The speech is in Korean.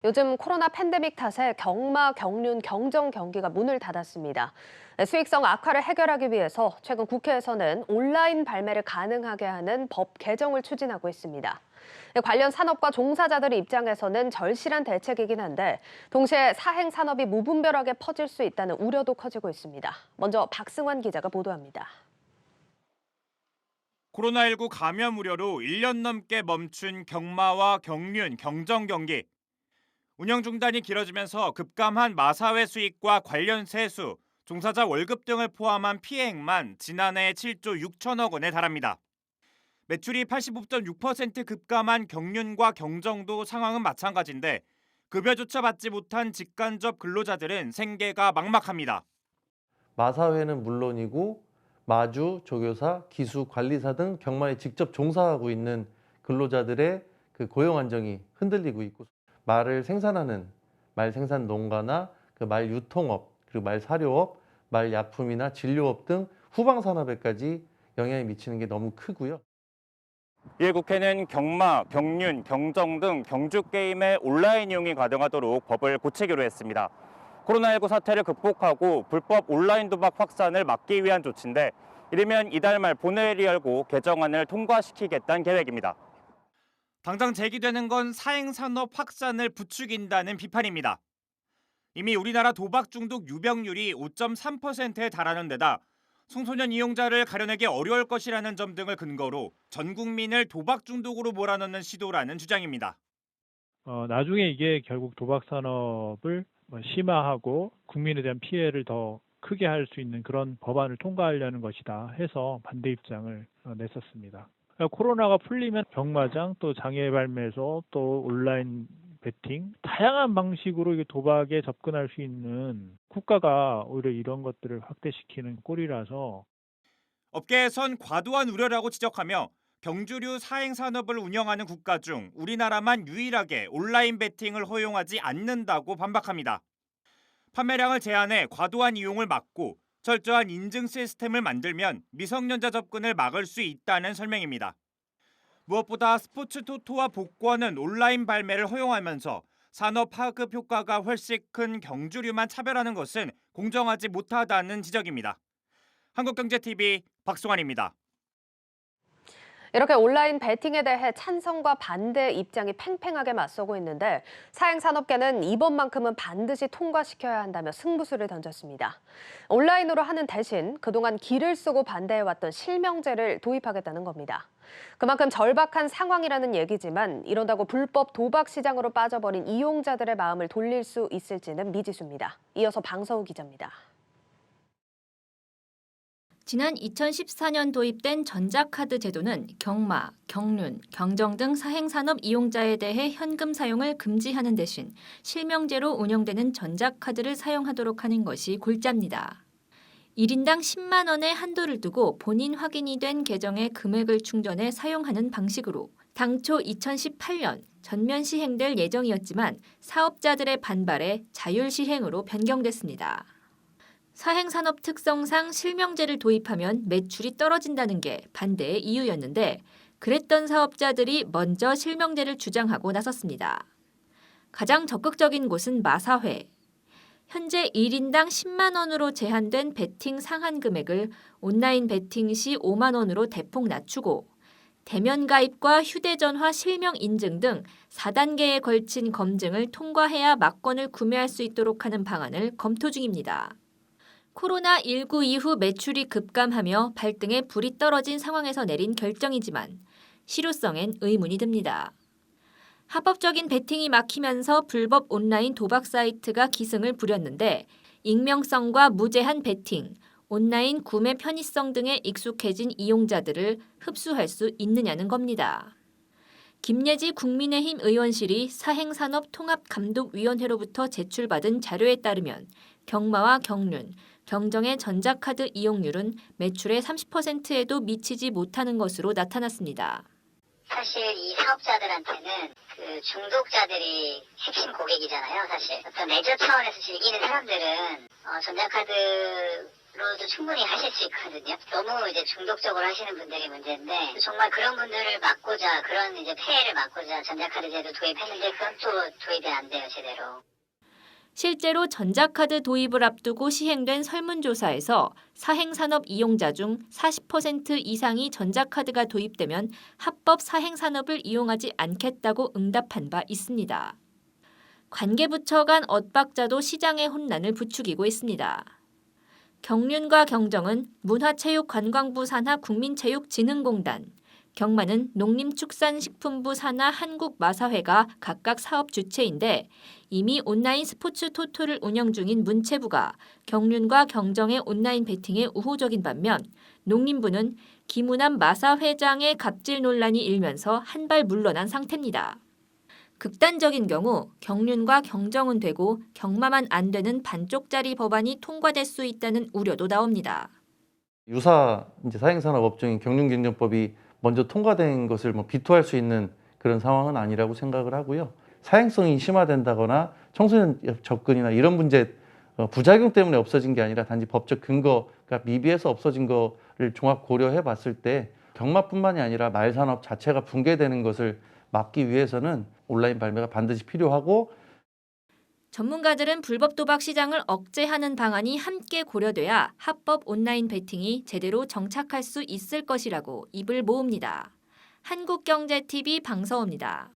요즘 코로나 팬데믹 탓에 경마, 경륜, 경정 경기가 문을 닫았습니다. 수익성 악화를 해결하기 위해서 최근 국회에서는 온라인 발매를 가능하게 하는 법 개정을 추진하고 있습니다. 관련 산업과 종사자들의 입장에서는 절실한 대책이긴 한데 동시에 사행 산업이 무분별하게 퍼질 수 있다는 우려도 커지고 있습니다. 먼저 박승환 기자가 보도합니다. 코로나19 감염 우려로 1년 넘게 멈춘 경마와 경륜, 경정 경기. 운영 중단이 길어지면서 급감한 마사회 수익과 관련 세수, 종사자 월급 등을 포함한 피해액만 지난해 7조 6천억 원에 달합니다. 매출이 85.6% 급감한 경륜과 경정도 상황은 마찬가지인데 급여조차 받지 못한 직간접 근로자들은 생계가 막막합니다. 마사회는 물론이고 마주, 조교사, 기수, 관리사 등 경마에 직접 종사하고 있는 근로자들의 그 고용 안정이 흔들리고 있고 말을 생산하는 말 생산 농가나 그 말 유통업, 그리고 말 사료업, 말 약품이나 진료업 등 후방 산업에까지 영향이 미치는 게 너무 크고요. 이에 국회는 경마, 경륜, 경정 등 경주 게임의 온라인 이용이 가능하도록 법을 고치기로 했습니다. 코로나19 사태를 극복하고 불법 온라인 도박 확산을 막기 위한 조치인데 이르면 이달 말 본회의를 열고 개정안을 통과시키겠다는 계획입니다. 당장 제기되는 건 사행 산업 확산을 부추긴다는 비판입니다. 이미 우리나라 도박 중독 유병률이 5.3%에 달하는 데다 청소년 이용자를 가려내기 어려울 것이라는 점 등을 근거로 전 국민을 도박 중독으로 몰아넣는 시도라는 주장입니다. 나중에 이게 결국 도박 산업을 심화하고 국민에 대한 피해를 더 크게 할 수 있는 그런 법안을 통과하려는 것이다 해서 반대 입장을 냈었습니다. 그러니까 코로나가 풀리면 경마장, 또 장애 발매소, 또 온라인 베팅, 다양한 방식으로 이게 도박에 접근할 수 있는 국가가 오히려 이런 것들을 확대시키는 꼴이라서 업계에선 과도한 우려라고 지적하며 경주류 사행 산업을 운영하는 국가 중 우리나라만 유일하게 온라인 베팅을 허용하지 않는다고 반박합니다. 판매량을 제한해 과도한 이용을 막고 철저한 인증 시스템을 만들면 미성년자 접근을 막을 수 있다는 설명입니다. 무엇보다 스포츠 토토와 복권은 온라인 발매를 허용하면서 산업 하급 효과가 훨씬 큰 경주류만 차별하는 것은 공정하지 못하다는 지적입니다. 한국경제TV 박승환입니다. 이렇게 온라인 베팅에 대해 찬성과 반대 입장이 팽팽하게 맞서고 있는데 사행산업계는 이번만큼은 반드시 통과시켜야 한다며 승부수를 던졌습니다. 온라인으로 하는 대신 그동안 기를 쓰고 반대해왔던 실명제를 도입하겠다는 겁니다. 그만큼 절박한 상황이라는 얘기지만 이런다고 불법 도박 시장으로 빠져버린 이용자들의 마음을 돌릴 수 있을지는 미지수입니다. 이어서 방서우 기자입니다. 지난 2014년 도입된 전자카드 제도는 경마, 경륜, 경정 등 사행산업 이용자에 대해 현금 사용을 금지하는 대신 실명제로 운영되는 전자카드를 사용하도록 하는 것이 골자입니다. 1인당 10만 원의 한도를 두고 본인 확인이 된 계정에 금액을 충전해 사용하는 방식으로 당초 2018년 전면 시행될 예정이었지만 사업자들의 반발에 자율 시행으로 변경됐습니다. 사행산업 특성상 실명제를 도입하면 매출이 떨어진다는 게 반대의 이유였는데 그랬던 사업자들이 먼저 실명제를 주장하고 나섰습니다. 가장 적극적인 곳은 마사회. 현재 1인당 10만 원으로 제한된 베팅 상한 금액을 온라인 베팅 시 5만 원으로 대폭 낮추고 대면 가입과 휴대전화 실명 인증 등 4단계에 걸친 검증을 통과해야 막권을 구매할 수 있도록 하는 방안을 검토 중입니다. 코로나19 이후 매출이 급감하며 발등에 불이 떨어진 상황에서 내린 결정이지만 실효성엔 의문이 듭니다. 합법적인 베팅이 막히면서 불법 온라인 도박 사이트가 기승을 부렸는데 익명성과 무제한 베팅, 온라인 구매 편의성 등에 익숙해진 이용자들을 흡수할 수 있느냐는 겁니다. 김예지 국민의힘 의원실이 사행산업통합감독위원회로부터 제출받은 자료에 따르면 경마와 경륜, 경정의 전자카드 이용률은 매출의 30%에도 미치지 못하는 것으로 나타났습니다. 사실 이 사업자들한테는 그 중독자들이 핵심 고객이잖아요. 사실 어떤 레저 차원에서 즐기는 사람들은 전자카드를 로도 충분히 하실 수 있거든요. 너무 이제 중독적으로 하시는 분들이 문제인데 정말 그런 분들을 막고자 그런 이제 폐해를 막고자 전자카드 제도 도입했는데 그건 또 도입이 안 돼요, 제대로. 실제로 전자카드 도입을 앞두고 시행된 설문조사에서 사행산업 이용자 중 40% 이상이 전자카드가 도입되면 합법 사행산업을 이용하지 않겠다고 응답한 바 있습니다. 관계부처 간 엇박자도 시장의 혼란을 부추기고 있습니다. 경륜과 경정은 문화체육관광부 산하 국민체육진흥공단, 경마는 농림축산식품부 산하 한국마사회가 각각 사업 주체인데 이미 온라인 스포츠 토토를 운영 중인 문체부가 경륜과 경정의 온라인 베팅에 우호적인 반면 농림부는 김우남 마사회장의 갑질 논란이 일면서 한 발 물러난 상태입니다. 극단적인 경우 경륜과 경정은 되고 경마만 안 되는 반쪽짜리 법안이 통과될 수 있다는 우려도 나옵니다. 유사 이제 사행산업 업종인 경륜경정법이 먼저 통과된 것을 비토할 수 있는 그런 상황은 아니라고 생각을 하고요. 사행성이 심화된다거나 청소년 접근이나 이런 문제 부작용 때문에 없어진 게 아니라 단지 법적 근거가 미비해서 없어진 거를 종합 고려해 봤을 때 경마뿐만이 아니라 말산업 자체가 붕괴되는 것을 막기 위해서는 온라인 발매가 반드시 필요하고, 전문가들은 불법 도박 시장을 억제하는 방안이 함께 고려돼야 합법 온라인 베팅이 제대로 정착할 수 있을 것이라고 입을 모읍니다. 한국경제TV 방서호입니다.